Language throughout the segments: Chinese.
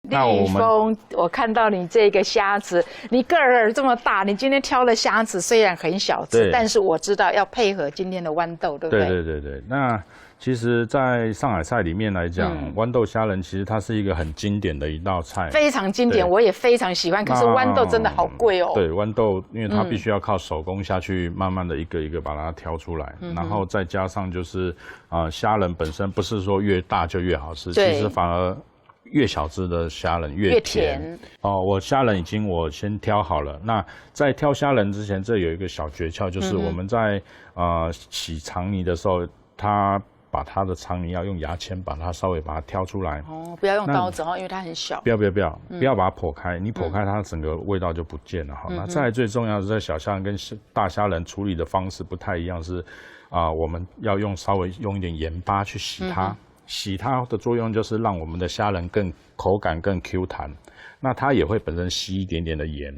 那立峰，我看到你这个虾子，你个儿这么大，你今天挑的虾子虽然很小只，但是我知道要配合今天的豌豆，对不对？对。那其实，在上海菜里面来讲，豌豆虾仁其实它是一个很经典的一道菜，非常经典，我也非常喜欢。可是豌豆真的好贵哦。对，豌豆因为它必须要靠手工下去，慢慢的一个一个把它挑出来，然后再加上就是虾仁本身不是说越大就越好吃，其实反而越小只的虾仁越甜。哦，我虾仁我先挑好了。那在挑虾仁之前，这有一个小诀窍，就是我们在洗肠泥的时候，把它的肠泥要用牙签把它稍微把它挑出来。哦，不要用刀子哦，因为它很小。不要把它剖开，你剖开它整个味道就不见了哈。那再来最重要的，在小虾仁跟大虾仁处理的方式不太一样，是我们要稍微用一点盐巴去洗它。洗它的作用就是让我们的虾仁口感更 Q 弹，那它也会本身吸一点点的盐，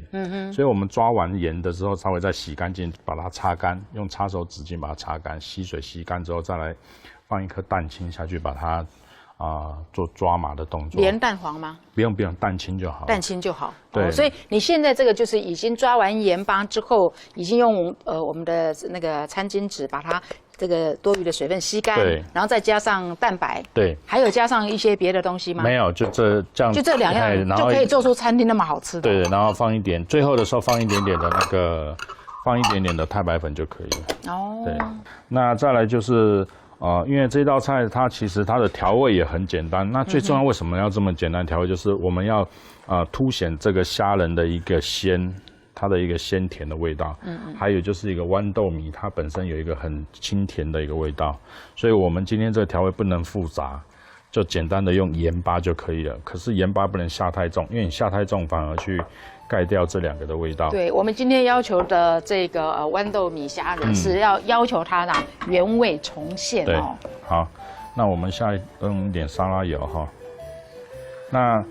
所以我们抓完盐的时候，稍微再洗干净，把它擦干，用擦手纸巾把它擦干，吸水吸干之后，再来放一颗蛋清下去，把它做抓麻的动作。连蛋黄吗？不用，蛋清就好。蛋清就好。对，所以你现在这个就是已经抓完盐巴之后，已经用我们的那个餐巾纸把它这个多余的水分吸干，对，然后再加上蛋白，对，还有加上一些别的东西吗？没有，就这样，就这2样就可以做出餐厅那么好吃的。对，然后放一点，最后的时候放一点点的放一点点的太白粉就可以了。哦，对，那再来就是。因为这道菜它其实它的调味也很简单，那最重要为什么要这么简单调味？就是我们要凸显这个虾仁的一个它的一个鲜甜的味道，还有就是一个豌豆米它本身有一个很清甜的一个味道，所以我们今天这个调味不能复杂，就简单的用盐巴就可以了。可是盐巴不能下太重，因为你下太重反而去盖掉这2个的味道。对，我们今天要求的这个豌豆米虾仁是要求它的原味重现哦。好，那我们用一点沙拉油哈。那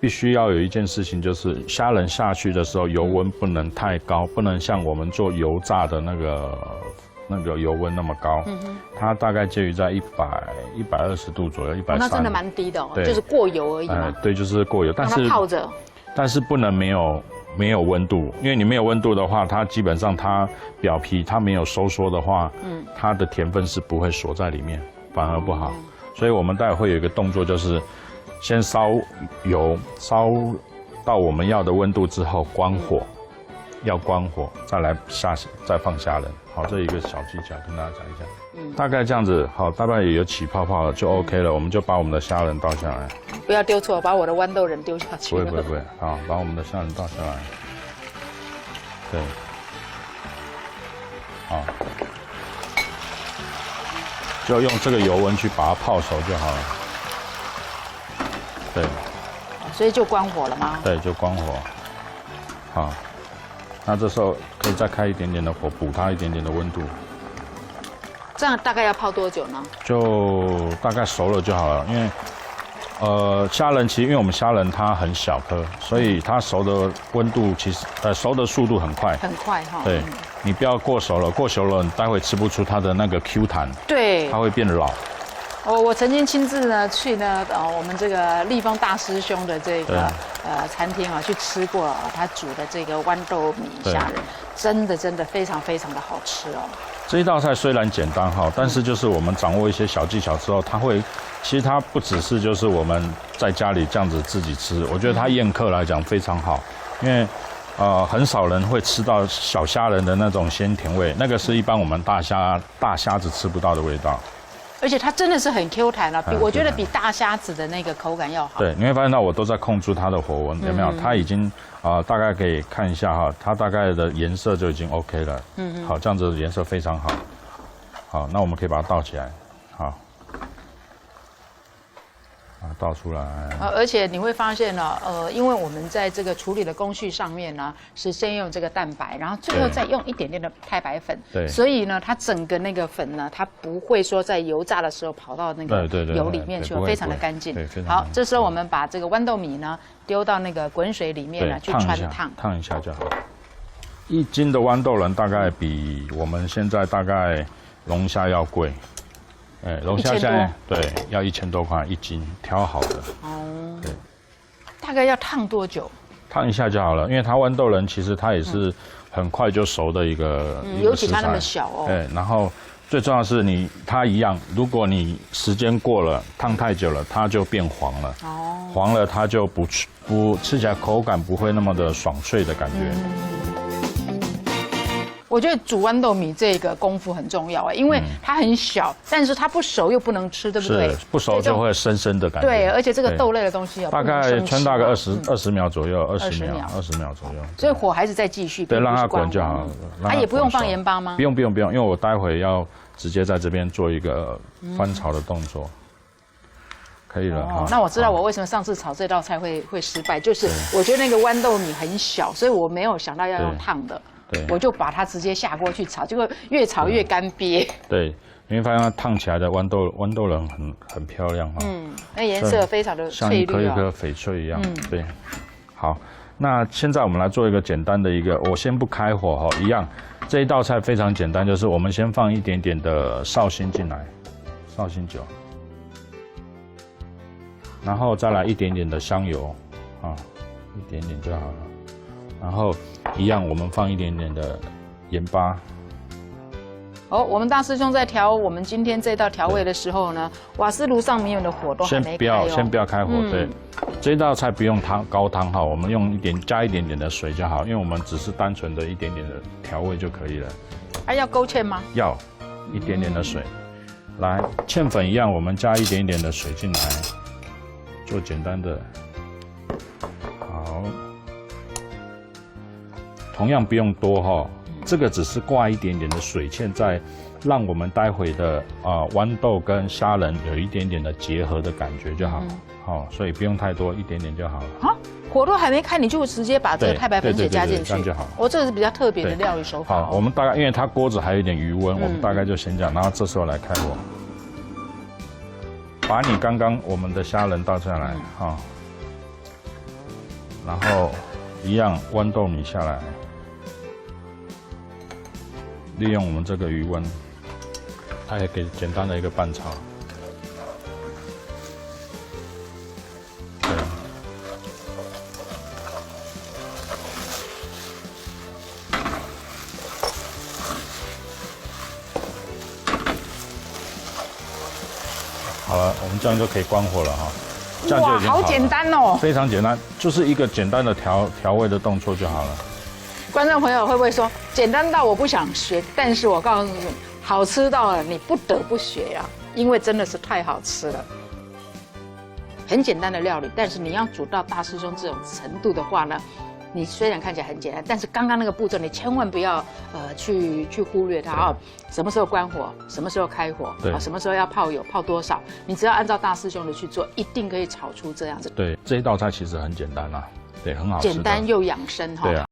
必须要有一件事情，就是虾仁下去的时候油温不能太高，不能像我们做油炸的那个油温那么高。它大概介于在120度左右，130。那真的蛮低的哦，就是过油而已嘛。对，就是过油，但是泡着。但是不能没有温度，因为你没有温度的话，它基本上它表皮它没有收缩的话，它的甜分是不会锁在里面，反而不好。所以我们待会会有一个动作，就是先烧油，烧到我们要的温度之后关火，要关火，再放虾仁。好，这一个小技巧跟大家讲一下。大概这样子，好，大概也有起泡泡了，就 OK 了。我们就把我们的虾仁倒下来，不要丢错，把我的豌豆仁丢下去。不会，好，把我们的虾仁倒下来。对，好，就用这个油温去把它泡熟就好了。对，所以就关火了吗？对，就关火。好，那这时候可以再开一点点的火，补它一点点的温度。这样大概要泡多久呢？就大概熟了就好了，因为虾仁其实因为我们虾仁它很小颗，所以它熟的温度其实熟的速度很快。很快哈。对，你不要过熟了，过熟了你待会吃不出它的那个 Q 弹。对。它会变老。我曾经亲自呢去呢我们这个立峰大师兄的这个餐厅去吃过他煮的这个豌豆米虾仁，真的非常非常的好吃哦。这一道菜虽然简单哈，但是就是我们掌握一些小技巧之后，其实它不只是就是我们在家里这样子自己吃，我觉得它宴客来讲非常好，因为很少人会吃到小虾仁的那种鲜甜味，那个是一般我们大虾子吃不到的味道。而且它真的是很 Q 弹啊，我觉得比大虾子的那个口感要好。对，你会发现到我都在控制它的火温，有没有？它已经大概可以看一下哈，它大概的颜色就已经 OK 了。好，这样子的颜色非常好。好，那我们可以把它倒起来。好。倒出来。而且你会发现呢，因为我们在这个处理的工序上面呢，是先用这个蛋白，然后最后再用一点点的太白粉。对。所以呢，它整个那个粉呢，它不会说在油炸的时候跑到那个油里面去，非常的干净。好，这时候我们把这个豌豆米呢丢到那个滚水里面呢去穿烫，烫一下就好。1斤的豌豆仁大概比我们现在大概龙虾要贵。龙虾现在对要1000多块1斤，挑好的。哦。对。大概要烫多久？烫一下就好了，因为它豌豆仁其实它也是很快就熟的一个尤其它那么小哦。对，然后最重要的是它一样，如果你时间过了，烫太久了，它就变黄了。哦，黄了它就不吃起来口感不会那么的爽脆的感觉。我觉得煮豌豆米这个功夫很重要因为它很小，但是它不熟又不能吃，对不对？是，不熟就会生生的感觉。对，而且这个豆类的东西大概汆大概20秒左右，20秒左右。所以火还是再继续，对，让它滚就好了。它也不用放盐巴吗？不用，因为我待会要直接在这边做一个翻炒的动作。可以了。哦，那我知道我为什么上次炒这道菜会失败，就是我觉得那个豌豆米很小，所以我没有想到要用烫的。我就把它直接下锅去炒，结果越炒越干瘪。对，你会发现它烫起来的豌豆仁很漂亮哈。那颜色非常的翠绿，像一颗翡翠一样。对，好，那现在我们来做一个简单的我先不开火哈，一样，这一道菜非常简单，就是我们先放一点点的绍兴进来，绍兴酒，然后再来一点点的香油，一点点就好了。然后一样，我们放一点点的盐巴。我们大师兄在调我们今天这道调味的时候呢，瓦斯炉上面的火都还没开先不要开火。对，这道菜不用高汤哈，我们加一点点的水就好，因为我们只是单纯的一点点的调味就可以了。要勾芡吗？要，一点点的水。来，芡粉一样，我们加一点点的水进来，做简单的。好。同样不用多哈，这个只是挂一点点的水芡，在让我们待会的豌豆跟虾仁有一点点的结合的感觉就好。好，所以不用太多，一点点就好了。火都还没开，你就直接把这个太白粉加进去，这样就好。这个是比较特别的料理手法。好，我们大概因为它锅子还有一点余温，我们大概就先这样，然后这时候来开火，把你刚刚我们的虾仁倒下来然后一样豌豆米下来。利用我们这个余温，它也给简单的一个拌炒。对。好了，我们这样就可以关火了哈。这样就已经好了。好简单哦。非常简单，就是一个简单的调味的动作就好了。观众朋友会不会说简单到我不想学？但是我告诉你，好吃到了你不得不学呀，因为真的是太好吃了。很简单的料理，但是你要煮到大师兄这种程度的话呢，你虽然看起来很简单，但是刚刚那个步骤你千万不要去忽略它什么时候关火，什么时候开火，什么时候要泡油，泡多少，你只要按照大师兄的去做，一定可以炒出这样子。对，这一道菜其实很简单啦，对，很好吃，简单又养生哈。对啊。